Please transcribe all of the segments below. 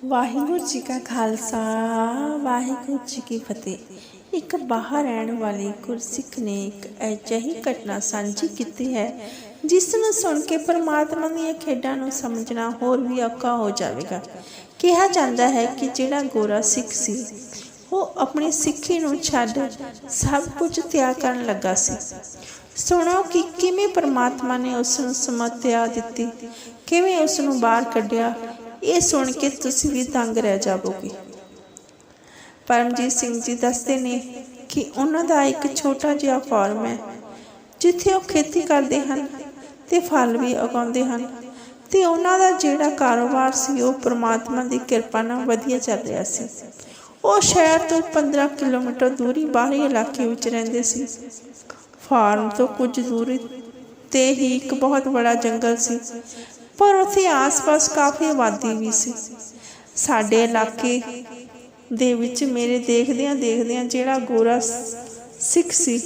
ਵਾਹਿਗੁਰੂ ਜੀ ਕਾ ਖਾਲਸਾ ਵਾਹਿਗੁਰੂ ਜੀ ਕੀ ਫਤਿਹ। ਇੱਕ ਬਾਹਰ ਰਹਿਣ ਵਾਲੇ ਗੁਰਸਿੱਖ ਨੇ ਇੱਕ ਅਜਿਹੀ ਘਟਨਾ ਸਾਂਝੀ ਕੀਤੀ ਹੈ ਜਿਸ ਨੂੰ ਸੁਣ ਕੇ ਪਰਮਾਤਮਾ ਦੀਆਂ ਖੇਡਾਂ ਨੂੰ ਸਮਝਣਾ ਹੋਰ ਵੀ ਔਖਾ ਹੋ ਜਾਵੇਗਾ। ਕਿਹਾ ਜਾਂਦਾ ਹੈ ਕਿ ਜਿਹੜਾ ਗੋਰਾ ਸਿੱਖ ਸੀ ਉਹ ਆਪਣੀ ਸਿੱਖੀ ਨੂੰ ਛੱਡ ਸਭ ਕੁਝ ਤਿਆਗ ਕਰਨ ਲੱਗਾ ਸੀ। ਸੁਣੋ ਕਿ ਕਿਵੇਂ ਪਰਮਾਤਮਾ ਨੇ ਉਸ ਨੂੰ ਸਮੱਤਿਆ ਦਿੱਤੀ, ਕਿਵੇਂ ਉਸ ਨੂੰ ਬਾਹਰ ਕੱਢਿਆ। ਇਹ ਸੁਣ ਕੇ ਤੁਸੀਂ ਵੀ ਦੰਗ ਰਹਿ ਜਾਵੋਗੇ। ਪਰਮਜੀਤ ਸਿੰਘ ਜੀ ਦੱਸਦੇ ਨੇ ਕਿ ਉਹਨਾਂ ਦਾ ਇੱਕ ਛੋਟਾ ਜਿਹਾ ਫਾਰਮ ਹੈ ਜਿੱਥੇ ਉਹ ਖੇਤੀ ਕਰਦੇ ਹਨ ਤੇ ਫਲ ਵੀ ਉਗਾਉਂਦੇ ਹਨ, ਤੇ ਉਹਨਾਂ ਦਾ ਜਿਹੜਾ ਕਾਰੋਬਾਰ ਸੀ ਉਹ ਪਰਮਾਤਮਾ ਦੀ ਕਿਰਪਾ ਨਾਲ ਵਧੀਆ ਚੱਲ ਰਿਹਾ ਸੀ। ਉਹ ਸ਼ਹਿਰ ਤੋਂ 15 ਕਿਲੋਮੀਟਰ ਦੂਰੀ ਬਾਹਰੀ ਇਲਾਕੇ ਵਿੱਚ ਰਹਿੰਦੇ ਸੀ। ਫਾਰਮ ਤੋਂ ਕੁਝ ਦੂਰੀ ਤੇ ਹੀ ਇੱਕ ਬਹੁਤ ਬੜਾ ਜੰਗਲ ਸੀ, ਪਰ ਉੱਥੇ ਆਸ-ਪਾਸ ਕਾਫੀ ਆਬਾਦੀ ਵੀ ਸੀ। ਸਾਡੇ ਇਲਾਕੇ ਦੇ ਵਿੱਚ ਮੇਰੇ ਦੇਖਦਿਆਂ ਜਿਹੜਾ ਗੋਰਾ ਸਿੱਖ ਸੀ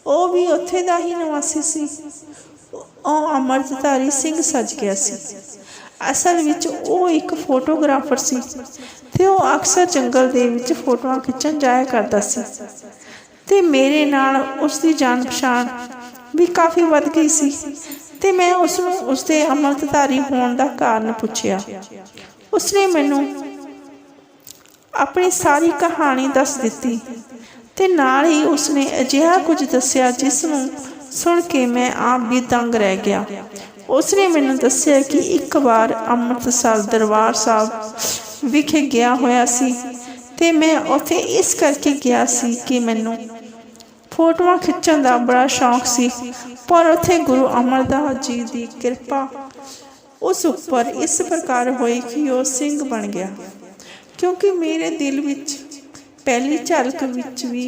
ਉਹ ਵੀ ਉੱਥੇ ਦਾ ਹੀ ਨਿਵਾਸੀ ਸੀ। ਉਹ ਅੰਮ੍ਰਿਤਧਾਰੀ ਸਿੰਘ ਸੱਜ ਗਿਆ ਸੀ। ਅਸਲ ਵਿੱਚ ਉਹ ਇੱਕ ਫੋਟੋਗ੍ਰਾਫਰ ਸੀ ਤੇ ਉਹ ਅਕਸਰ ਜੰਗਲ ਦੇ ਵਿੱਚ ਫੋਟੋਆਂ ਖਿੱਚਣ ਜਾਇਆ ਕਰਦਾ ਸੀ, ਤੇ ਮੇਰੇ ਨਾਲ ਉਸ ਦੀ ਜਾਣ ਪਛਾਣ ਵੀ ਕਾਫੀ ਵੱਧ ਗਈ ਸੀ। ਤੇ ਮੈਂ ਉਸਨੂੰ ਉਸਦੇ ਅੰਮ੍ਰਿਤਧਾਰੀ ਹੋਣ ਦਾ ਕਾਰਨ ਪੁੱਛਿਆ। ਉਸਨੇ ਮੈਨੂੰ ਆਪਣੀ ਸਾਰੀ ਕਹਾਣੀ ਦੱਸ ਦਿੱਤੀ ਤੇ ਨਾਲ ਹੀ ਉਸਨੇ ਅਜਿਹਾ ਕੁਝ ਦੱਸਿਆ ਜਿਸ ਨੂੰ ਸੁਣ ਕੇ ਮੈਂ ਆਪ ਵੀ ਦੰਗ ਰਹਿ ਗਿਆ। ਉਸਨੇ ਮੈਨੂੰ ਦੱਸਿਆ ਕਿ ਇੱਕ ਵਾਰ ਅੰਮ੍ਰਿਤਸਰ ਦਰਬਾਰ ਸਾਹਿਬ ਵਿਖੇ ਗਿਆ ਹੋਇਆ ਸੀ, ਤੇ ਮੈਂ ਉੱਥੇ ਇਸ ਕਰਕੇ ਗਿਆ ਸੀ ਕਿ ਮੈਨੂੰ ਫੋਟੋਆਂ ਖਿੱਚਣ ਦਾ ਬੜਾ ਸ਼ੌਂਕ ਸੀ, ਪਰ ਉੱਥੇ ਗੁਰੂ ਅਮਰਦਾਸ ਜੀ ਦੀ ਕਿਰਪਾ ਉਸ ਉੱਪਰ ਇਸ ਪ੍ਰਕਾਰ ਹੋਈ ਕਿ ਉਹ ਸਿੰਘ ਬਣ ਗਿਆ। ਕਿਉਂਕਿ ਮੇਰੇ ਦਿਲ ਵਿੱਚ ਪਹਿਲੀ ਝਲਕ ਵਿੱਚ ਵੀ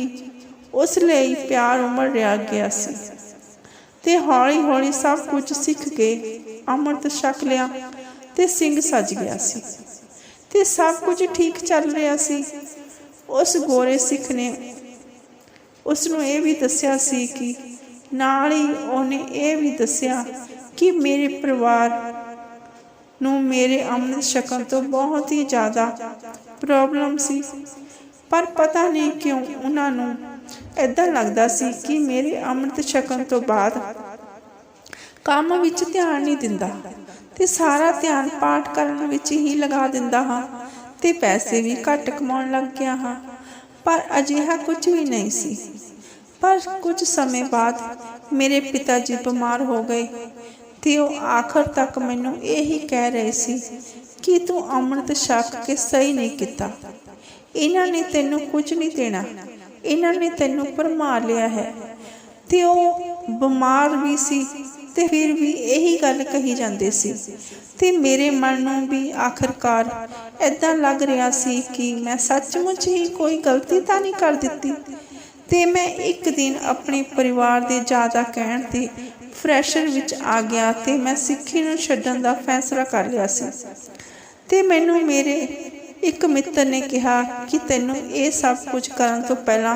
ਉਸ ਲਈ ਪਿਆਰ ਉਮੜ ਰਿਹਾ ਗਿਆ ਸੀ, ਤੇ ਹੌਲੀ-ਹੌਲੀ ਸਭ ਕੁਝ ਸਿੱਖ ਕੇ ਅੰਮ੍ਰਿਤ ਛਕ ਲਿਆ ਤੇ ਸਿੰਘ ਸੱਜ ਗਿਆ ਸੀ, ਤੇ ਸਭ ਕੁਝ ਠੀਕ ਚੱਲ ਰਿਹਾ ਸੀ। ਉਸ ਗੋਰੇ ਸਿੱਖ ਨੇ ਉਸ ਨੂੰ ਇਹ ਵੀ ਦੱਸਿਆ ਸੀ ਕਿ ਨਾਲ ਹੀ ਉਹਨੇ ਇਹ ਵੀ ਦੱਸਿਆ ਕਿ ਮੇਰੇ ਪਰਿਵਾਰ ਨੂੰ ਮੇਰੇ ਅੰਮ੍ਰਿਤ ਛਕਣ ਤੋਂ ਬਹੁਤ ਹੀ ਜ਼ਿਆਦਾ ਪ੍ਰੋਬਲਮ ਸੀ, ਪਰ ਪਤਾ ਨਹੀਂ ਕਿਉਂ ਉਹਨਾਂ ਨੂੰ ਇੱਦਾਂ ਲੱਗਦਾ ਸੀ ਕਿ ਮੇਰੇ ਅੰਮ੍ਰਿਤ ਛਕਣ ਤੋਂ ਬਾਅਦ ਕੰਮ ਵਿੱਚ ਧਿਆਨ ਨਹੀਂ ਦਿੰਦਾ, ਤੇ ਸਾਰਾ ਧਿਆਨ ਪਾਠ ਕਰਨ ਵਿੱਚ ਹੀ ਲਗਾ ਦਿੰਦਾ ਹਾਂ, ਤੇ ਪੈਸੇ ਵੀ ਘੱਟ ਕਮਾਉਣ ਲੱਗ ਗਿਆ ਹਾਂ। ਪਰ ਅਜਿਹਾ ਕੁਝ ਵੀ ਨਹੀਂ ਸੀ। ਪਰ ਕੁਝ ਸਮੇਂ ਬਾਅਦ ਮੇਰੇ ਪਿਤਾ ਜੀ ਬਿਮਾਰ ਹੋ ਗਏ, ਤੇ ਉਹ ਆਖਰ ਤੱਕ ਮੈਨੂੰ ਇਹੀ ਕਹਿ ਰਹੇ ਸੀ ਕਿ ਤੂੰ ਅੰਮ੍ਰਿਤ ਛਕ ਕੇ ਸਹੀ ਨਹੀਂ ਕੀਤਾ। ਇਹਨਾਂ ਨੇ ਤੈਨੂੰ ਕੁਝ ਨਹੀਂ ਦੇਣਾ, ਇਹਨਾਂ ਨੇ ਤੈਨੂੰ ਭਰਮਾ ਲਿਆ ਹੈ। ਤੇ ਉਹ ਬਿਮਾਰ ਵੀ ਸੀ ਤੇ ਫਿਰ ਵੀ ਇਹੀ ਗੱਲ ਕਹੀ ਜਾਂਦੇ ਸੀ, ਤੇ ਮੇਰੇ ਮਨ ਨੂੰ ਵੀ ਆਖਰਕਾਰ ਏਦਾਂ ਲੱਗ ਰਿਹਾ ਸੀ ਕਿ ਮੈਂ ਸੱਚਮੁੱਚ ਹੀ ਕੋਈ ਗਲਤੀ ਤਾਂ ਨਹੀਂ ਕਰ ਦਿੱਤੀ। ਤੇ ਮੈਂ ਇੱਕ ਦਿਨ ਆਪਣੇ ਪਰਿਵਾਰ ਦੇ ਜ਼ਿਆਦਾ ਕਹਿਣ ਤੇ ਪ੍ਰੈਸ਼ਰ ਵਿੱਚ ਆ ਗਿਆ, ਤੇ ਮੈਂ ਸਿੱਖੀ ਨੂੰ ਛੱਡਣ ਦਾ ਫੈਸਲਾ ਕਰ ਲਿਆ ਸੀ। ਤੇ ਮੈਨੂੰ ਮੇਰੇ ਇੱਕ ਮਿੱਤਰ ਨੇ ਕਿਹਾ ਕਿ ਤੈਨੂੰ ਇਹ ਸਭ ਕੁਝ ਕਰਨ ਤੋਂ ਪਹਿਲਾਂ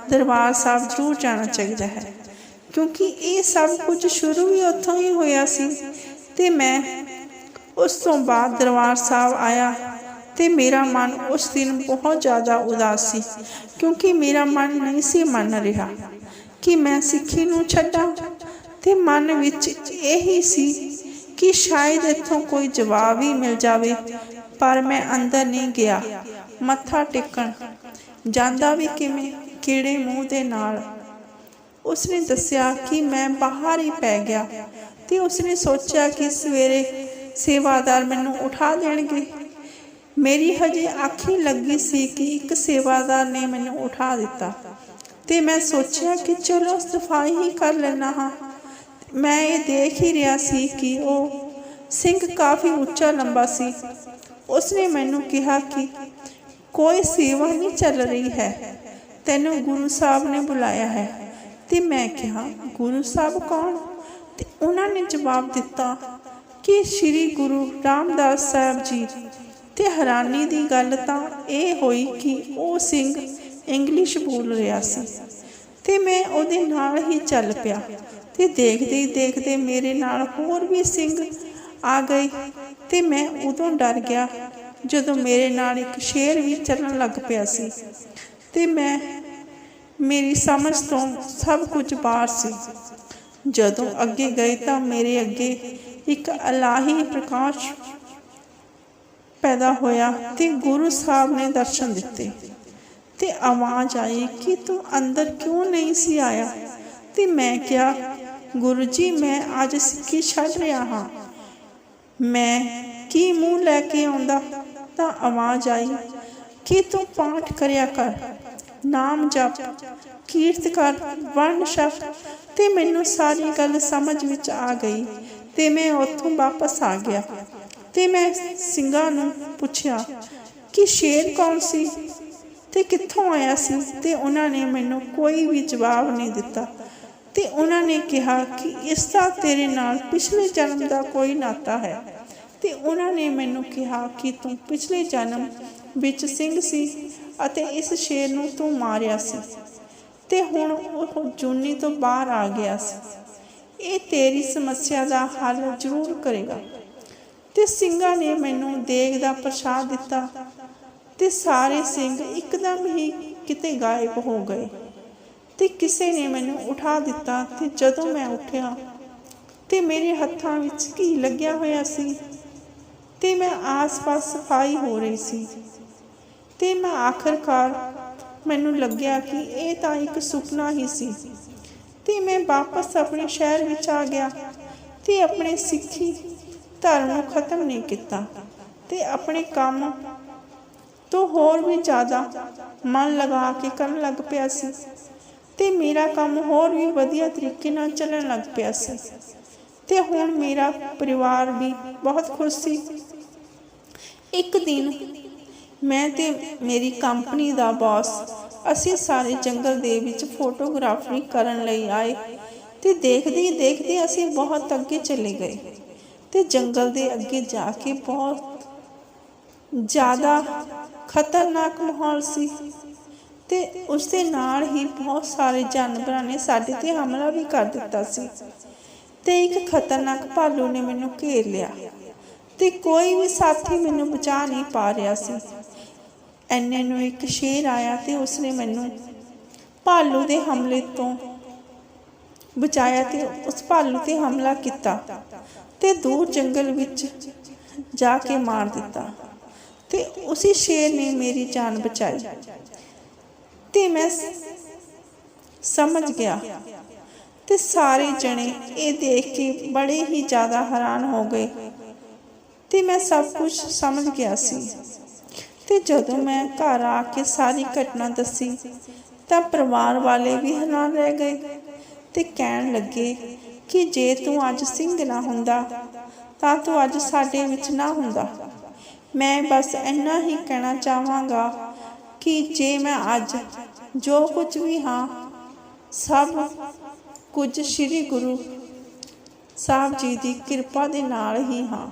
ਦਰਬਾਰ ਸਾਹਿਬ ਜ਼ਰੂਰ ਜਾਣਾ ਚਾਹੀਦਾ ਹੈ, ਕਿਉਂਕਿ ਇਹ ਸਭ ਕੁਝ ਸ਼ੁਰੂ ਵੀ ਉੱਥੋਂ ਹੀ ਹੋਇਆ ਸੀ। ਤੇ ਮੈਂ ਉਸ ਤੋਂ ਬਾਅਦ ਦਰਬਾਰ ਸਾਹਿਬ ਆਇਆ, ਤੇ ਮੇਰਾ ਮਨ ਉਸ ਦਿਨ ਬਹੁਤ ਜ਼ਿਆਦਾ ਉਦਾਸ ਸੀ, ਕਿਉਂਕਿ ਮੇਰਾ ਮਨ ਨਹੀਂ ਸੀ ਮੰਨ ਰਿਹਾ ਕਿ ਮੈਂ ਸਿੱਖੀ ਨੂੰ ਛੱਡਾਂ। ਤੇ ਮਨ ਵਿੱਚ ਇਹੀ ਸੀ ਕਿ ਸ਼ਾਇਦ ਇੱਥੋਂ ਕੋਈ ਜਵਾਬ ਹੀ ਮਿਲ ਜਾਵੇ, ਪਰ ਮੈਂ ਅੰਦਰ ਨਹੀਂ ਗਿਆ। ਮੱਥਾ ਟੇਕਣ ਜਾਂਦਾ ਵੀ ਕਿਵੇਂ, ਕਿਹੜੇ ਮੂੰਹ ਦੇ ਨਾਲ। ਉਸਨੇ ਦੱਸਿਆ ਕਿ ਮੈਂ ਬਾਹਰ ਹੀ ਪੈ ਗਿਆ, ਤੇ ਉਸਨੇ ਸੋਚਿਆ ਕਿ ਸਵੇਰੇ ਸੇਵਾਦਾਰ ਮੈਨੂੰ ਉਠਾ ਦੇਣਗੇ। ਮੇਰੀ ਹਜੇ ਅੱਖ ਹੀ ਲੱਗੀ ਸੀ ਕਿ ਇੱਕ ਸੇਵਾਦਾਰ ਨੇ ਮੈਨੂੰ ਉਠਾ ਦਿੱਤਾ, ਤੇ ਮੈਂ ਸੋਚਿਆ ਕਿ ਚਲੋ ਸਫਾਈ ਹੀ ਕਰ ਲੈਣਾ ਹਾਂ। ਮੈਂ ਇਹ ਦੇਖ ਹੀ ਰਿਹਾ ਸੀ ਕਿ ਉਹ ਸਿੰਘ ਕਾਫੀ ਉੱਚਾ ਲੰਬਾ ਸੀ। ਉਸਨੇ ਮੈਨੂੰ ਕਿਹਾ ਕਿ ਕੋਈ ਸੇਵਾ ਨਹੀਂ ਚੱਲ ਰਹੀ ਹੈ, ਤੈਨੂੰ ਗੁਰੂ ਸਾਹਿਬ ਨੇ ਬੁਲਾਇਆ ਹੈ। ਤੇ ਮੈਂ ਕਿਹਾ ਗੁਰੂ ਸਾਹਿਬ ਕੌਣ? ਤੇ ਉਹਨਾਂ ਨੇ ਜਵਾਬ ਦਿੱਤਾ ਕਿ ਸ਼੍ਰੀ ਗੁਰੂ ਰਾਮਦਾਸ ਸਾਹਿਬ ਜੀ। ਤੇ ਹੈਰਾਨੀ ਦੀ ਗੱਲ ਤਾਂ ਇਹ ਹੋਈ ਕਿ ਉਹ ਸਿੰਘ ਇੰਗਲਿਸ਼ ਬੋਲ ਰਿਹਾ ਸੀ, ਤੇ ਮੈਂ ਉਹਦੇ ਨਾਲ ਹੀ ਚੱਲ ਪਿਆ। ਤੇ ਦੇਖਦੇ ਮੇਰੇ ਨਾਲ ਹੋਰ ਵੀ ਸਿੰਘ ਆ ਗਏ, ਤੇ ਮੈਂ ਉਦੋਂ ਡਰ ਗਿਆ ਜਦੋਂ ਮੇਰੇ ਨਾਲ ਇੱਕ ਸ਼ੇਰ ਵੀ ਚੱਲਣ ਲੱਗ ਪਿਆ ਸੀ ਤੇ ਮੇਰੀ ਸਮਝ ਤੋਂ ਸਭ ਕੁਝ ਬਾਹਰ ਸੀ। ਜਦੋਂ ਅੱਗੇ ਗਏ ਤਾਂ ਮੇਰੇ ਅੱਗੇ ਇੱਕ ਇਲਾਹੀ ਪ੍ਰਕਾਸ਼ ਪੈਦਾ ਹੋਇਆ ਤੇ ਗੁਰੂ ਸਾਹਿਬ ਨੇ ਦਰਸ਼ਨ ਦਿੱਤੇ ਤੇ ਆਵਾਜ਼ ਆਈ ਕਿ ਤੂੰ ਅੰਦਰ ਕਿਉਂ ਨਹੀਂ ਸੀ ਆਇਆ। ਤੇ ਮੈਂ ਕਿਹਾ, ਗੁਰੂ ਜੀ, ਮੈਂ ਅੱਜ ਸਿੱਖੀ ਛੱਡ ਰਿਹਾ ਹਾਂ, ਮੈਂ ਕੀ ਮੂੰਹ ਲੈ ਕੇ ਆਉਂਦਾ। ਤਾਂ ਆਵਾਜ਼ ਆਈ ਕਿ ਤੂੰ ਪਾਠ ਕਰਿਆ ਕਰ, ਨਾਮ ਜਪ, ਕੀਰਤ ਕਰ, ਵੰਡ ਛਕ। ਤੇ ਮੈਨੂੰ ਸਾਰੀ ਗੱਲ ਸਮਝ ਵਿੱਚ ਆ ਗਈ ਤੇ ਮੈਂ ਉੱਥੋਂ ਵਾਪਸ ਆ ਗਿਆ ਤੇ ਮੈਂ ਸਿੰਘਾਂ ਨੂੰ ਪੁੱਛਿਆ ਕਿ ਸ਼ੇਰ ਕੌਣ ਸੀ ਤੇ ਕਿੱਥੋਂ ਆਇਆ ਸੀ। ਤੇ ਉਹਨਾਂ ਨੇ ਮੈਨੂੰ ਕੋਈ ਵੀ ਜਵਾਬ ਨਹੀਂ ਦਿੱਤਾ ਤੇ ਉਹਨਾਂ ਨੇ ਕਿਹਾ ਕਿ ਇਸ ਦਾ ਤੇਰੇ ਨਾਲ ਪਿਛਲੇ ਜਨਮ ਦਾ ਕੋਈ ਨਾਤਾ ਹੈ। ਤੇ ਉਹਨਾਂ ਨੇ ਮੈਨੂੰ ਕਿਹਾ ਕਿ ਤੂੰ ਪਿਛਲੇ ਜਨਮ ਵਿੱਚ ਸਿੰਘ ਸੀ ਅਤੇ ਇਸ ਸ਼ੇਰ ਨੂੰ ਤੂੰ ਮਾਰਿਆ ਸੀ ਤੇ ਹੁਣ ਉਹ ਜੂਨੀ ਤੋਂ ਬਾਹਰ ਆ ਗਿਆ ਸੀ। ਇਹ ਤੇਰੀ ਸਮੱਸਿਆ ਦਾ ਹੱਲ ਜ਼ਰੂਰ ਕਰੇਗਾ। ਤੇ ਸਿੰਘਾਂ ਨੇ ਮੈਨੂੰ ਦੇਗ ਦਾ ਪ੍ਰਸ਼ਾਦ ਦਿੱਤਾ ਤੇ ਸਾਰੇ ਸਿੰਘ ਇੱਕਦਮ ਹੀ ਕਿਤੇ ਗਾਇਬ ਹੋ ਗਏ ਤੇ ਕਿਸੇ ਨੇ ਮੈਨੂੰ ਉਠਾ ਦਿੱਤਾ। ਤੇ ਜਦੋਂ ਮੈਂ ਉੱਠਿਆ ਤੇ ਮੇਰੇ ਹੱਥਾਂ ਵਿੱਚ ਘੀ ਲੱਗਿਆ ਹੋਇਆ ਸੀ ਤੇ ਮੈਂ ਆਸ-ਪਾਸ ਸਫਾਈ ਹੋ ਰਹੀ ਸੀ ਤੇ ਮੈਂ ਆਖਰਕਾਰ ਮੈਨੂੰ ਲੱਗਿਆ ਕਿ ਇਹ ਤਾਂ ਇੱਕ ਸੁਪਨਾ ਹੀ ਸੀ ਤੇ ਮੈਂ ਵਾਪਸ ਆਪਣੇ ਸ਼ਹਿਰ ਵਿੱਚ ਆ ਗਿਆ ਤੇ ਆਪਣੇ ਸਿੱਖੀ ਧਰਮ ਨੂੰ ਖਤਮ ਨਹੀਂ ਕੀਤਾ ਤੇ ਆਪਣੇ ਕੰਮ ਤੋਂ ਹੋਰ ਵੀ ਜ਼ਿਆਦਾ ਮਨ ਲਗਾ ਕੇ ਕਰਨ ਲੱਗ ਪਿਆ ਸੀ ਤੇ ਮੇਰਾ ਕੰਮ ਹੋਰ ਵੀ ਵਧੀਆ ਤਰੀਕੇ ਨਾਲ ਚੱਲਣ ਲੱਗ ਪਿਆ ਸੀ ਤੇ ਹੁਣ ਮੇਰਾ ਪਰਿਵਾਰ ਵੀ ਬਹੁਤ ਖੁਸ਼ ਸੀ। ਇੱਕ ਦਿਨ ਮੈਂ ਤੇ ਮੇਰੀ ਕੰਪਨੀ ਦਾ ਬੌਸ ਅਸੀਂ ਸਾਰੇ ਜੰਗਲ ਦੇ ਵਿੱਚ ਫੋਟੋਗ੍ਰਾਫਰੀ ਕਰਨ ਲਈ ਆਏ ਤੇ ਦੇਖਦੇ ਦੇਖਦੇ ਅਸੀਂ ਬਹੁਤ ਅੱਗੇ ਚਲੇ ਗਏ ਤੇ ਜੰਗਲ ਦੇ ਅੱਗੇ ਜਾ ਕੇ ਬਹੁਤ ਜ਼ਿਆਦਾ ਖਤਰਨਾਕ ਮਾਹੌਲ ਸੀ ਤੇ ਉਸ ਦੇ ਨਾਲ ਹੀ ਬਹੁਤ ਸਾਰੇ ਜਾਨਵਰਾਂ ਨੇ ਸਾਡੇ ਤੇ ਹਮਲਾ ਵੀ ਕਰ ਦਿੱਤਾ ਸੀ ਤੇ ਇੱਕ ਖਤਰਨਾਕ ਭਾਲੂ ਨੇ ਮੈਨੂੰ ਘੇਰ ਲਿਆ ਤੇ ਕੋਈ ਵੀ ਸਾਥੀ ਮੈਨੂੰ ਬਚਾ ਨਹੀਂ ਪਾ ਰਿਹਾ ਸੀ। ਐਨੇ ਨੂੰ ਇੱਕ ਸ਼ੇਰ ਆਇਆ ਤੇ ਉਸਨੇ ਮੈਨੂੰ ਭਾਲੂ ਦੇ ਹਮਲੇ ਤੋਂ ਬਚਾਇਆ ਤੇ ਉਸ ਭਾਲੂ ਤੇ ਹਮਲਾ ਕੀਤਾ ਤੇ ਦੂਰ ਜੰਗਲ ਵਿੱਚ ਜਾ ਕੇ ਮਾਰ ਦਿੱਤਾ ਤੇ ਉਸੇ ਸ਼ੇਰ ਨੇ ਮੇਰੀ ਜਾਨ ਬਚਾਈ ਤੇ ਮੈਂ ਸਮਝ ਗਿਆ ਤੇ ਸਾਰੇ ਜਣੇ ਇਹ ਦੇਖ ਕੇ ਬੜੇ ਹੀ ਜ਼ਿਆਦਾ ਹੈਰਾਨ ਹੋ ਗਏ ਤੇ ਮੈਂ ਸਭ ਕੁਝ ਸਮਝ ਗਿਆ ਸੀ। ਤੇ ਜਦੋਂ ਮੈਂ ਘਰ ਆ ਕੇ ਸਾਰੀ ਘਟਨਾ ਦੱਸੀ ਤਾਂ ਪਰਿਵਾਰ ਵਾਲੇ ਵੀ ਹੈਰਾਨ ਰਹਿ ਗਏ ਤੇ ਕਹਿਣ ਲੱਗੇ ਕਿ ਜੇ ਤੂੰ ਅੱਜ ਸਿੰਘ ਨਾ ਹੁੰਦਾ ਤਾਂ ਤੂੰ ਅੱਜ ਸਾਡੇ ਵਿੱਚ ਨਾ ਹੁੰਦਾ। ਮੈਂ ਬਸ ਇੰਨਾ ਹੀ ਕਹਿਣਾ ਚਾਹਾਂਗਾ ਕਿ ਜੇ ਮੈਂ ਅੱਜ ਜੋ ਕੁਝ ਵੀ ਹਾਂ ਸਭ ਕੁਝ ਸ੍ਰੀ ਗੁਰੂ ਸਾਹਿਬ ਜੀ ਦੀ ਕਿਰਪਾ ਦੇ ਨਾਲ ਹੀ ਹਾਂ।